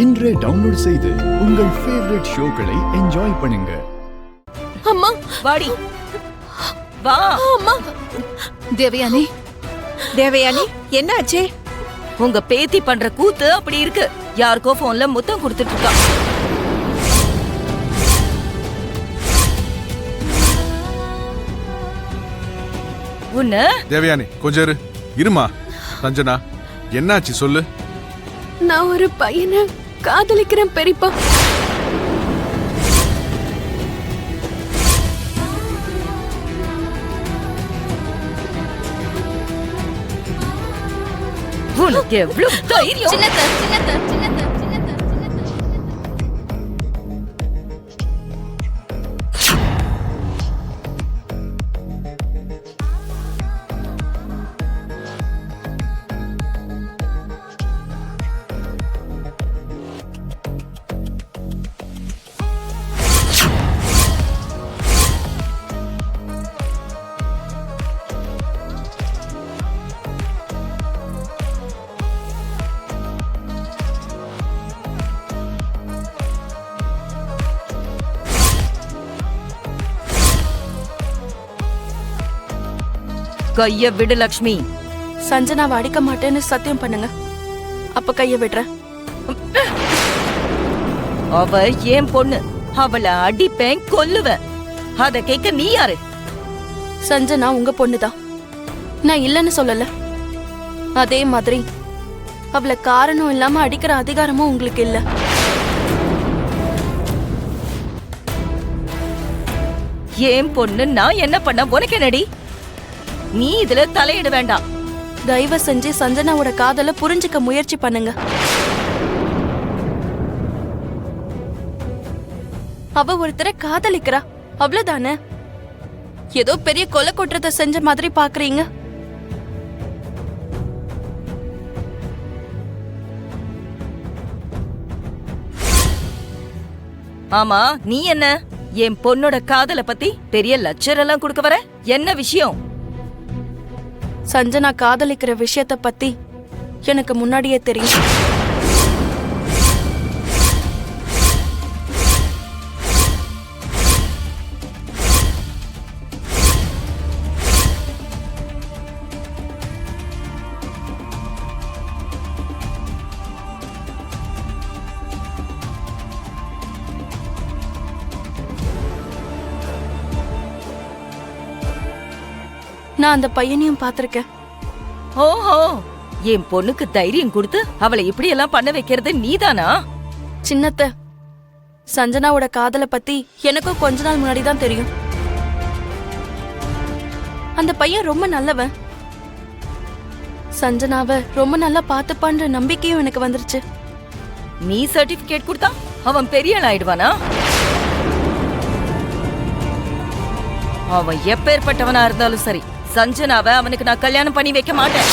இன்றே டவுன்லோட் செய்து உங்கள் ஃபேவரட் ஷோக்களை என்ஜாய் பண்ணுங்க. அம்மா வாடி வா. அம்மா தேவயானி தேவயானி என்னாச்சு? உங்க பேத்தி பண்ற கூத்து அப்படி இருக்கு. யாருக்கோ போன்ல முத்தம் கொடுத்துட்டு இருக்கா. உன்ன தேவயானி கொஞ்சம் இருமா. சஞ்சனா என்னாச்சு சொல்லு. நான் ஒரு பையனை காதலிக்கிறேன் பெரியப்பா. உனக்கு எவ்வளவு தைரியம்? கைய விடு லக்ஷ்மி. சஞ்சனாவை அடிக்க மாட்டேன்னு சத்தியம் பண்ணுங்க, அப்ப கைய விடுறேன். அவ ஏன் பொண்ணு, அவளை அடிப்பேன் கொல்லுவேன். அத கேட்க நீ யாரு? சஞ்சனா உங்க பொண்ணுதான், நான் இல்லன்னு சொல்லல. அதே மாதிரி அவளை காரணம் இல்லாம அடிக்கிற அதிகாரமும் உங்களுக்கு இல்ல. ஏன் பொண்ணு நான் என்ன பண்ண உனக்கு என்னடி? நீ இதுல தலையிட வேண்டாம். தயவு செஞ்சு சஞ்சனாவோட காதல புரிஞ்சுக்க முயற்சி பண்ணுங்க. அவ ஒருத்தரை காதலிக்கிறா, அவ்வளவுதானே. ஏதோ பெரிய கொலை குற்றத்தை செஞ்ச மாதிரி பாக்குறீங்க. ஆமா, நீ என்ன என் பொண்ணோட காதல பத்தி பெரிய லட்சர் எல்லாம் கொடுக்க வர? என்ன விஷயம்? சஞ்சனா காதலிக்கிற விஷயத்த பத்தி எனக்கு முன்னாடியே தெரியும். நான் அந்த பையனையும் பாத்திருக்கேன். ஓஹோ, என் பொண்ணுக்கு தைரியம் கொடுத்து அவளை இப்படி எல்லாம் பண்ண வைக்கிறது நீதானா? சின்னத்த, சஞ்சனாவோட காதலை பத்தி எனக்கும் கொஞ்ச நாள் முன்னாடி தான் தெரியும். அந்த பையன் ரொம்ப நல்லவன். சஞ்சனாவை ரொம்ப நல்லா பாத்துப்பான்ற நம்பிக்கையும் எனக்கு வந்துருச்சு. நீ சர்டிபிகேட் கொடுத்தா அவன் பெரிய ஆள் ஆயிடுவானா? அவன் எப்பேற்பட்டவனா இருந்தாலும் சரி, சஞ்சனாவை அவனுக்கு நான் கல்யாணம் பண்ணி வைக்க மாட்டேன்.